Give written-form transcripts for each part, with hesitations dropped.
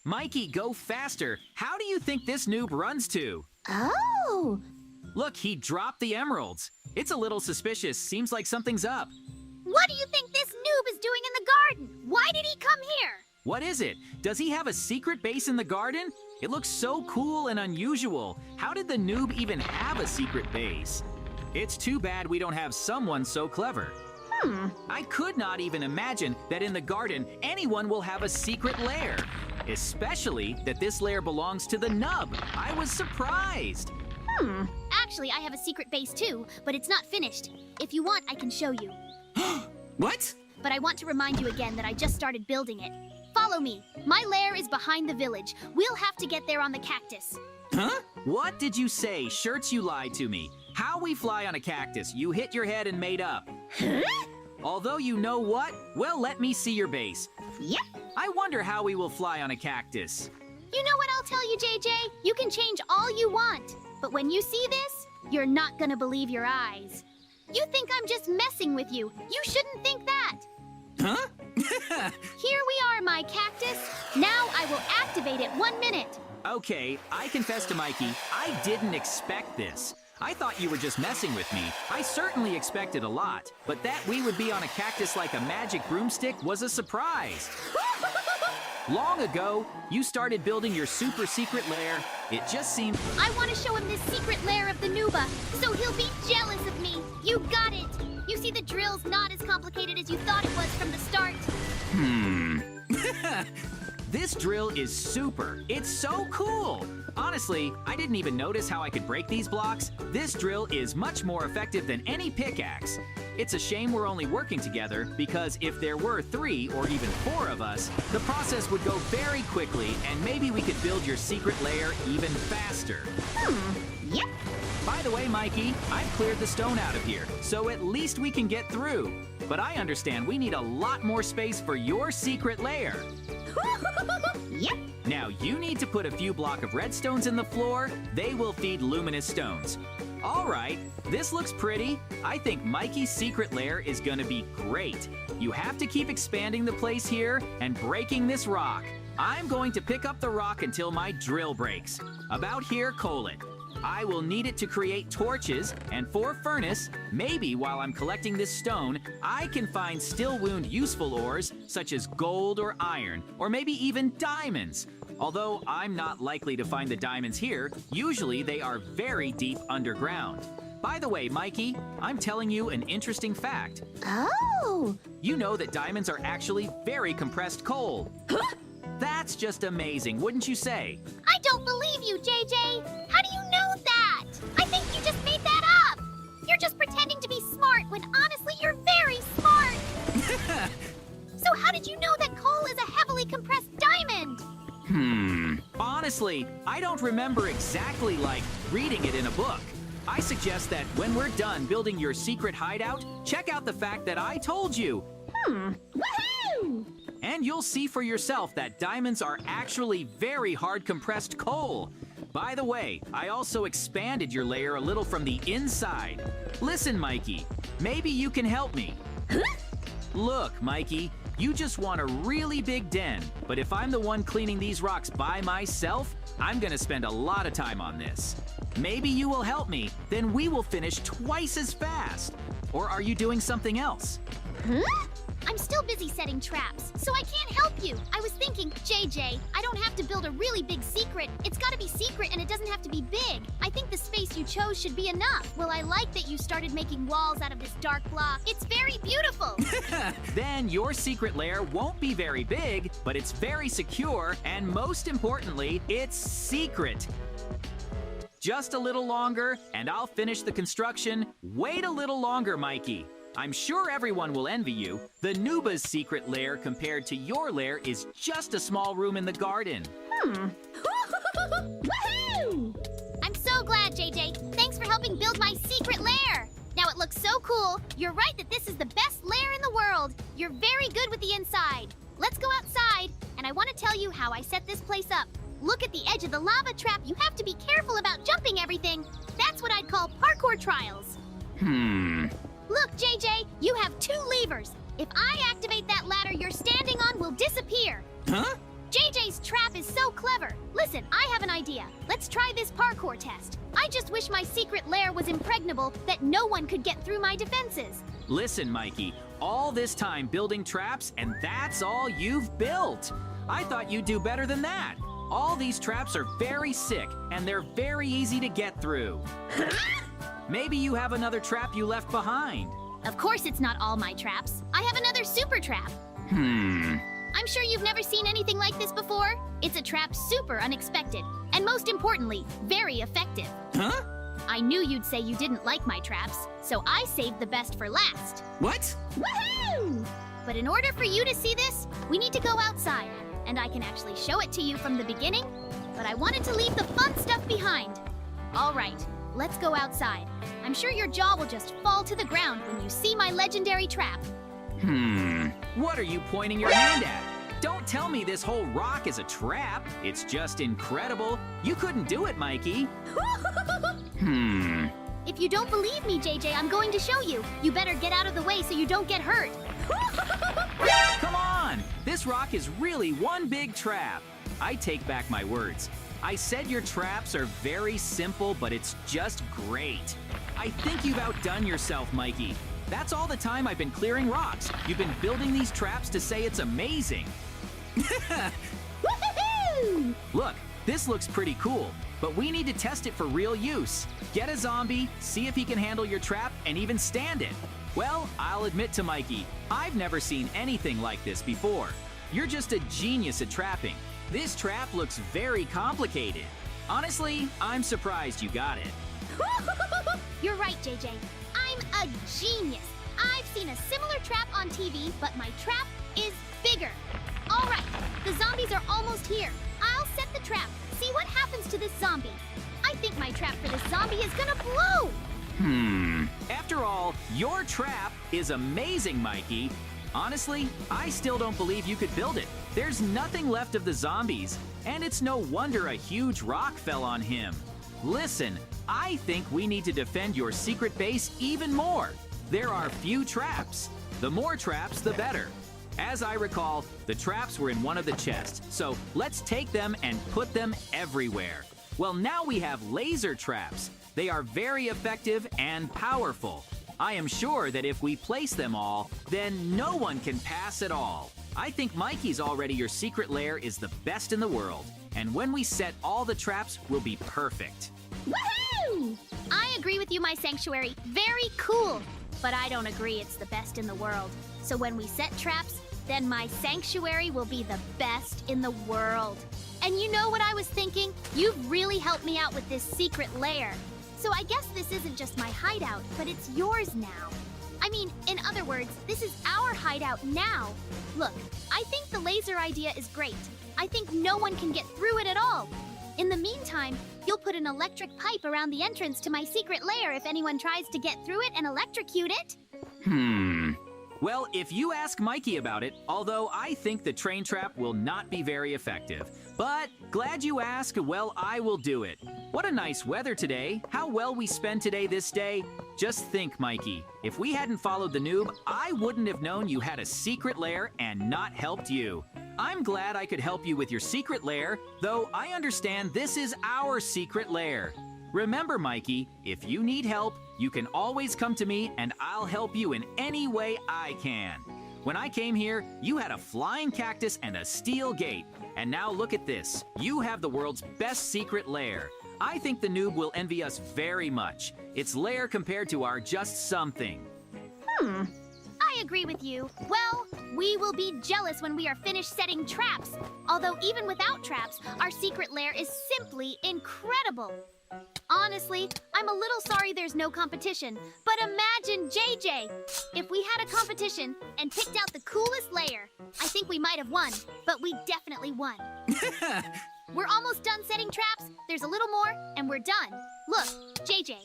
Mikey, go faster. How do you think this noob runs to? Oh! Look, he dropped the emeralds. It's a little suspicious. Seems like something's up. What do you think this noob is doing in the garden? Why did he come here? What is it? Does he have a secret base in the garden? It looks so cool and unusual. How did the noob even have a secret base? It's too bad we don't have someone so clever. I could not even imagine that in the garden anyone will have a secret lair. Especially that this lair belongs to the nub. I was surprised. Actually, I have a secret base too, but it's not finished. If you want, I can show you. What? But I want to remind you again that I just started building it. Follow me. My lair is behind the village. We'll have to get there on the cactus. Huh? What did you say? Shirts, you lied to me. How we fly on a cactus? You hit your head and made up. Huh? Although you know what? Well, let me see your base. Yep. I wonder how we will fly on a cactus. You know what I'll tell you, JJ? You can change all you want. But when you see this, you're not gonna believe your eyes. You think I'm just messing with you. You shouldn't think that. Huh? Here we are, my cactus. Now I will activate it 1 minute. Okay, I confess to Mikey, I didn't expect this. I thought you were just messing with me. I certainly expected a lot, but that we would be on a cactus like a magic broomstick was a surprise. Long ago, you started building your super secret lair. It just seemed... I want to show him this secret lair of the Nooba, so he'll be jealous of me. You got it. You see, the drill's not as complicated as you thought it was from the start. This drill is super. It's so cool. Honestly, I didn't even notice how I could break these blocks. This drill is much more effective than any pickaxe. It's a shame we're only working together, because if there were 3 or even 4 of us, the process would go very quickly and maybe we could build your secret lair even faster. Yep. By the way, Mikey, I've cleared the stone out of here, so at least we can get through. But I understand we need a lot more space for your secret lair. Yep. Now you need to put a few blocks of redstones in the floor. They will feed luminous stones. All right, this looks pretty. I think Mikey's secret lair is gonna be great. You have to keep expanding the place here and breaking this rock. I'm going to pick up the rock until my drill breaks. About here, coal it. I will need it to create torches, and for furnace, maybe while I'm collecting this stone, I can find still wound useful ores, such as gold or iron, or maybe even diamonds. Although I'm not likely to find the diamonds here, usually they are very deep underground. By the way, Mikey, I'm telling you an interesting fact. Oh! You know that diamonds are actually very compressed coal. Huh? That's just amazing, wouldn't you say? I don't believe you, JJ. How do you know that? I think you just made that up. You're just pretending to be smart when honestly you're very smart. So how did you know that coal is a heavily compressed diamond? Honestly, I don't remember exactly like reading it in a book. I suggest that when we're done building your secret hideout, check out the fact that I told you. Woohoo! And you'll see for yourself that diamonds are actually very hard compressed coal. By the way, I also expanded your layer a little from the inside. Listen, Mikey, maybe you can help me. Look, Mikey, you just want a really big den, but if I'm the one cleaning these rocks by myself, I'm gonna spend a lot of time on this. Maybe you will help me, then we will finish twice as fast. Or are you doing something else? I'm still busy setting traps, so I can't help you. I was thinking, JJ, I don't have to build a really big secret. It's gotta be secret and it doesn't have to be big. I think the space you chose should be enough. Well, I like that you started making walls out of this dark block. It's very beautiful. Then your secret lair won't be very big, but it's very secure, and most importantly, it's secret. Just a little longer, and I'll finish the construction. Wait a little longer, Mikey. I'm sure everyone will envy you. The Nooba's secret lair compared to your lair is just a small room in the garden. Woohoo! I'm so glad, JJ. Thanks for helping build my secret lair. Now it looks so cool. You're right that this is the best lair in the world. You're very good with the inside. Let's go outside, and I want to tell you how I set this place up. Look at the edge of the lava trap. You have to be careful about jumping everything. That's what I'd call parkour trials. Look, JJ, you have 2 levers. If I activate that ladder you're standing on will disappear. Huh? JJ's trap is so clever. Listen, I have an idea. Let's try this parkour test. I just wish my secret lair was impregnable, that no one could get through my defenses. Listen, Mikey, all this time building traps, and that's all you've built. I thought you'd do better than that. All these traps are very sick, and they're very easy to get through. Maybe you have another trap you left behind. Of course it's not all my traps. I have another super trap. I'm sure you've never seen anything like this before. It's a trap super unexpected, and most importantly, very effective. Huh? I knew you'd say you didn't like my traps, so I saved the best for last. What? Woohoo! But in order for you to see this, we need to go outside, and I can actually show it to you from the beginning, but I wanted to leave the fun stuff behind. All right, let's go outside. I'm sure your jaw will just fall to the ground when you see my legendary trap. What are you pointing your hand at? Don't tell me this whole rock is a trap. It's just incredible. You couldn't do it, Mikey. If you don't believe me, JJ, I'm going to show you. You better get out of the way so you don't get hurt. Come on! This rock is really one big trap. I take back my words. I said your traps are very simple, but it's just great. I think you've outdone yourself, Mikey. That's all the time I've been clearing rocks. You've been building these traps to say it's amazing. Woohoo! Look, this looks pretty cool, but we need to test it for real use. Get a zombie, see if he can handle your trap, and even stand it. Well, I'll admit to Mikey, I've never seen anything like this before. You're just a genius at trapping. This trap looks very complicated. Honestly, I'm surprised you got it. You're right, JJ. I'm a genius. I've seen a similar trap on TV, but my trap is bigger. All right, the zombies are almost here. I'll set the trap. See what happens to this zombie. I think my trap for this zombie is gonna blow. After all, your trap is amazing, Mikey. Honestly, I still don't believe you could build it. There's nothing left of the zombies, and it's no wonder a huge rock fell on him. Listen, I think we need to defend your secret base even more. There are few traps. The more traps, the better. As I recall, the traps were in one of the chests, so let's take them and put them everywhere. Well, now we have laser traps. They are very effective and powerful. I am sure that if we place them all, then no one can pass at all. I think Mikey's already your secret lair is the best in the world, and when we set all the traps, we'll be perfect. Woohoo! I agree with you, my sanctuary. Very cool. But I don't agree it's the best in the world. So when we set traps, then my sanctuary will be the best in the world. And you know what I was thinking? You've really helped me out with this secret lair. So I guess this isn't just my hideout, but it's yours now. I mean, in other words, this is our hideout now. Look, I think the laser idea is great. I think no one can get through it at all. In the meantime, you'll put an electric pipe around the entrance to my secret lair if anyone tries to get through it and electrocute it. Well, if you ask Mikey about it, although I think the train trap will not be very effective. But glad you asked, well, I will do it. What a nice weather today. How well we spend today this day. Just think, Mikey, if we hadn't followed the Noob, I wouldn't have known you had a secret lair and not helped you. I'm glad I could help you with your secret lair, though I understand this is our secret lair. Remember, Mikey, if you need help, you can always come to me and I'll help you in any way I can. When I came here, you had a flying cactus and a steel gate. And now look at this. You have the world's best secret lair. I think the Noob will envy us very much. Its lair compared to our just something. I agree with you. Well, we will be jealous when we are finished setting traps. Although even without traps, our secret lair is simply incredible. Honestly, I'm a little sorry there's no competition, but imagine JJ. If we had a competition and picked out the coolest lair, I think we might have won, but we definitely won. We're almost done setting traps. There's a little more, and we're done. Look, JJ.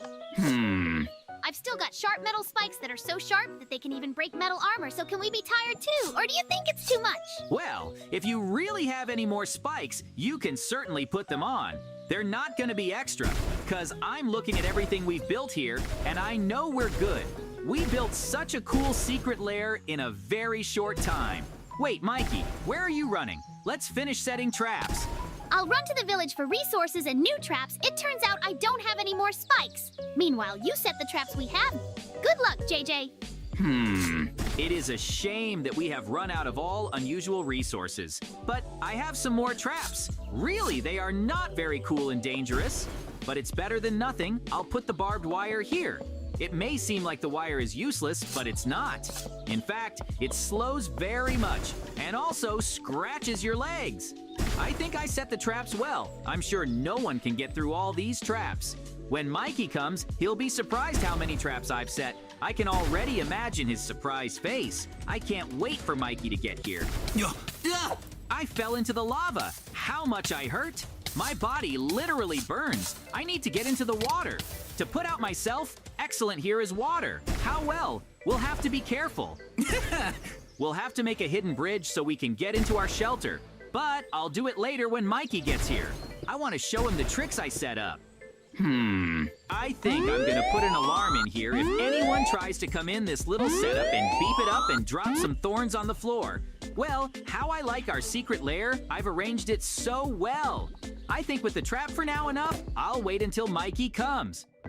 I've still got sharp metal spikes that are so sharp that they can even break metal armor, so can we be tired too? Or do you think it's too much? Well, if you really have any more spikes, you can certainly put them on. They're not going to be extra, because I'm looking at everything we've built here, and I know we're good. We built such a cool secret lair in a very short time. Wait, Mikey, where are you running? let's finish setting traps. I'll run to the village for resources and new traps. It turns out I don't have any more spikes. Meanwhile, you set the traps we have. Good luck, JJ. It is a shame that we have run out of all unusual resources. But I have some more traps. Really, they are not very cool and dangerous. But it's better than nothing. I'll put the barbed wire here. It may seem like the wire is useless, but it's not. In fact, it slows very much and also scratches your legs. I think I set the traps well. I'm sure no one can get through all these traps. When Mikey comes, he'll be surprised how many traps I've set. I can already imagine his surprised face. I can't wait for Mikey to get here. I fell into the lava. How much I hurt? My body literally burns. I need to get into the water. To put out myself, excellent here is water. How well? We'll have to be careful. We'll have to make a hidden bridge so we can get into our shelter. But I'll do it later when Mikey gets here. I want to show him the tricks I set up. I think I'm gonna put an alarm in here if anyone tries to come in this little setup and beep it up and drop some thorns on the floor. Well, how I like our secret lair, I've arranged it so well. I think with the trap for now enough, I'll wait until Mikey comes.